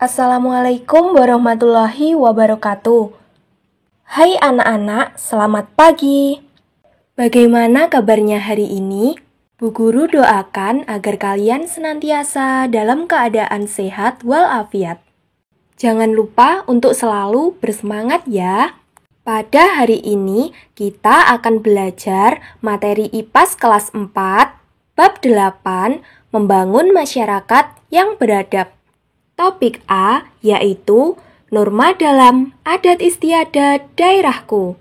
Assalamualaikum warahmatullahi wabarakatuh. Hai anak-anak, selamat pagi. Bagaimana kabarnya hari ini? Bu Guru doakan agar kalian senantiasa dalam keadaan sehat walafiat. Jangan lupa untuk selalu bersemangat ya. Pada hari ini kita akan belajar materi IPAS kelas 4, bab 8, membangun masyarakat yang beradab. Topik A yaitu norma dalam adat istiadat daerahku.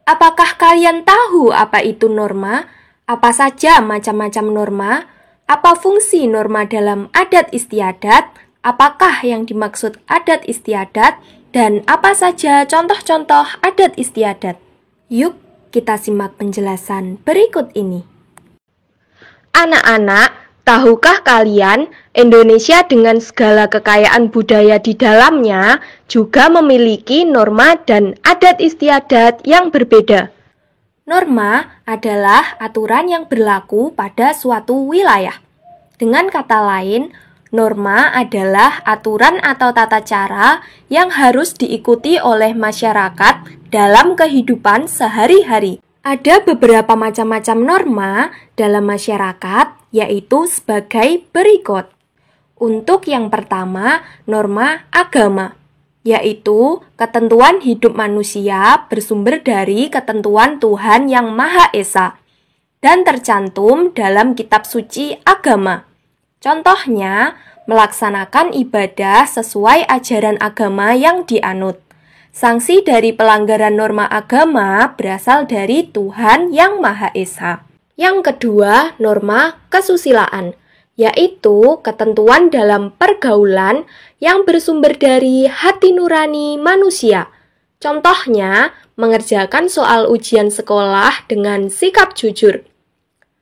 Apakah kalian tahu apa itu norma? Apa saja macam-macam norma? Apa fungsi norma dalam adat istiadat? Apakah yang dimaksud adat istiadat? Dan apa saja contoh-contoh adat istiadat? Yuk, kita simak penjelasan berikut ini. Anak-anak, tahukah kalian, Indonesia dengan segala kekayaan budaya di dalamnya juga memiliki norma dan adat istiadat yang berbeda. Norma adalah aturan yang berlaku pada suatu wilayah. Dengan kata lain, norma adalah aturan atau tata cara yang harus diikuti oleh masyarakat dalam kehidupan sehari-hari. Ada beberapa macam-macam norma dalam masyarakat, yaitu sebagai berikut. Untuk yang pertama, norma agama, yaitu ketentuan hidup manusia bersumber dari ketentuan Tuhan Yang Maha Esa dan tercantum dalam kitab suci agama. Contohnya, melaksanakan ibadah sesuai ajaran agama yang dianut. Sanksi dari pelanggaran norma agama berasal dari Tuhan Yang Maha Esa. Yang kedua, norma kesusilaan, yaitu ketentuan dalam pergaulan yang bersumber dari hati nurani manusia. Contohnya, mengerjakan soal ujian sekolah dengan sikap jujur.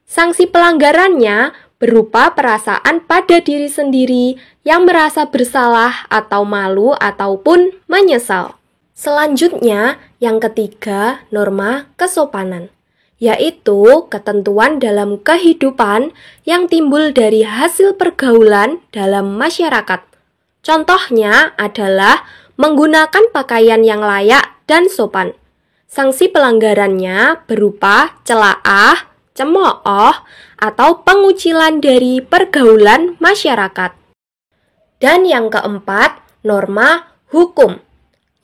Sanksi pelanggarannya berupa perasaan pada diri sendiri yang merasa bersalah atau malu ataupun menyesal. Selanjutnya, yang ketiga, norma kesopanan, yaitu ketentuan dalam kehidupan yang timbul dari hasil pergaulan dalam masyarakat. Contohnya adalah menggunakan pakaian yang layak dan sopan. Sanksi pelanggarannya berupa celaah, cemooh, atau pengucilan dari pergaulan masyarakat. Dan yang keempat, norma hukum,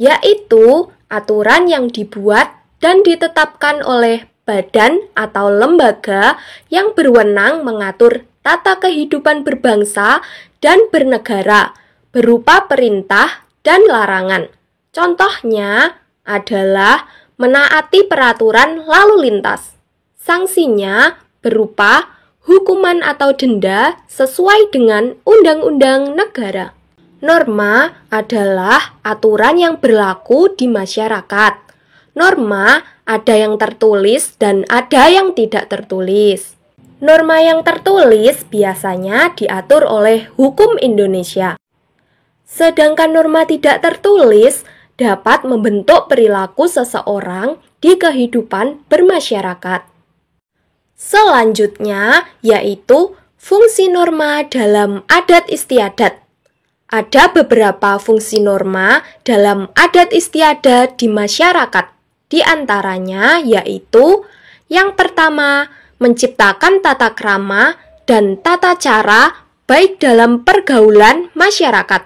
yaitu aturan yang dibuat dan ditetapkan oleh badan atau lembaga yang berwenang mengatur tata kehidupan berbangsa dan bernegara, berupa perintah dan larangan. Contohnya adalah menaati peraturan lalu lintas. Sanksinya berupa hukuman atau denda sesuai dengan undang-undang negara. Norma adalah aturan yang berlaku di masyarakat. Norma ada yang tertulis dan ada yang tidak tertulis. Norma yang tertulis biasanya diatur oleh hukum Indonesia. Sedangkan norma tidak tertulis dapat membentuk perilaku seseorang di kehidupan bermasyarakat. Selanjutnya yaitu fungsi norma dalam adat istiadat. Ada beberapa fungsi norma dalam adat istiadat di masyarakat. Di antaranya yaitu yang pertama, menciptakan tata krama dan tata cara baik dalam pergaulan masyarakat.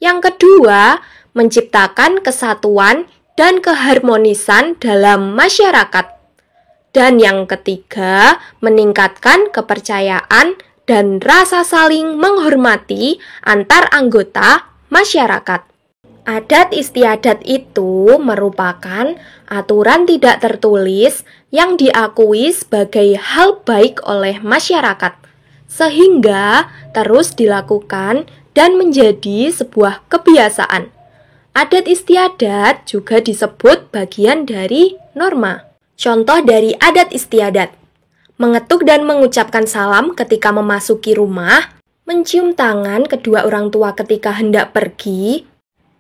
Yang kedua, menciptakan kesatuan dan keharmonisan dalam masyarakat. Dan yang ketiga, meningkatkan kepercayaan dan rasa saling menghormati antar anggota masyarakat. Adat istiadat itu merupakan aturan tidak tertulis yang diakui sebagai hal baik oleh masyarakat, sehingga terus dilakukan dan menjadi sebuah kebiasaan. Adat istiadat juga disebut bagian dari norma. Contoh dari adat istiadat: mengetuk dan mengucapkan salam ketika memasuki rumah, mencium tangan kedua orang tua ketika hendak pergi,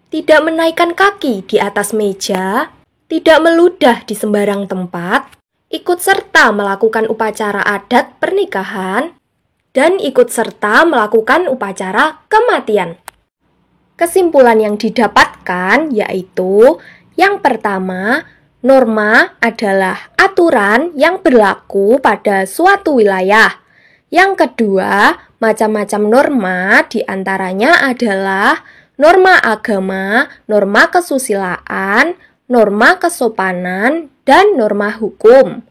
tidak menaikkan kaki di atas meja, tidak meludah di sembarang tempat, ikut serta melakukan upacara adat pernikahan, dan ikut serta melakukan upacara kematian. Kesimpulan yang didapatkan yaitu yang pertama, norma adalah aturan yang berlaku pada suatu wilayah. Yang kedua, macam-macam norma diantaranya adalah norma agama, norma kesusilaan, norma kesopanan, dan norma hukum.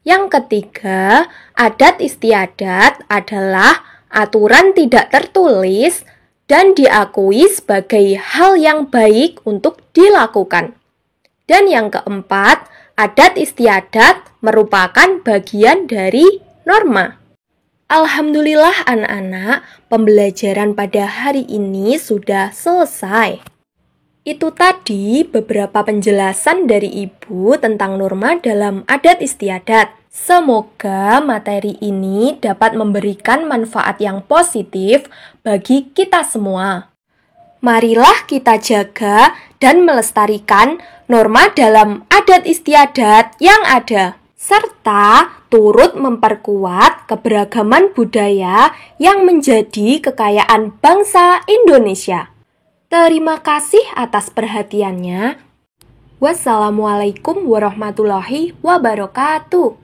Yang ketiga, adat istiadat adalah aturan tidak tertulis dan diakui sebagai hal yang baik untuk dilakukan. Dan yang keempat, adat istiadat merupakan bagian dari norma. Alhamdulillah anak-anak, pembelajaran pada hari ini sudah selesai. Itu tadi beberapa penjelasan dari Ibu tentang norma dalam adat istiadat. Semoga materi ini dapat memberikan manfaat yang positif bagi kita semua. Marilah kita jaga dan melestarikan norma dalam adat istiadat yang ada, serta turut memperkuat keberagaman budaya yang menjadi kekayaan bangsa Indonesia. Terima kasih atas perhatiannya. Wassalamualaikum warahmatullahi wabarakatuh.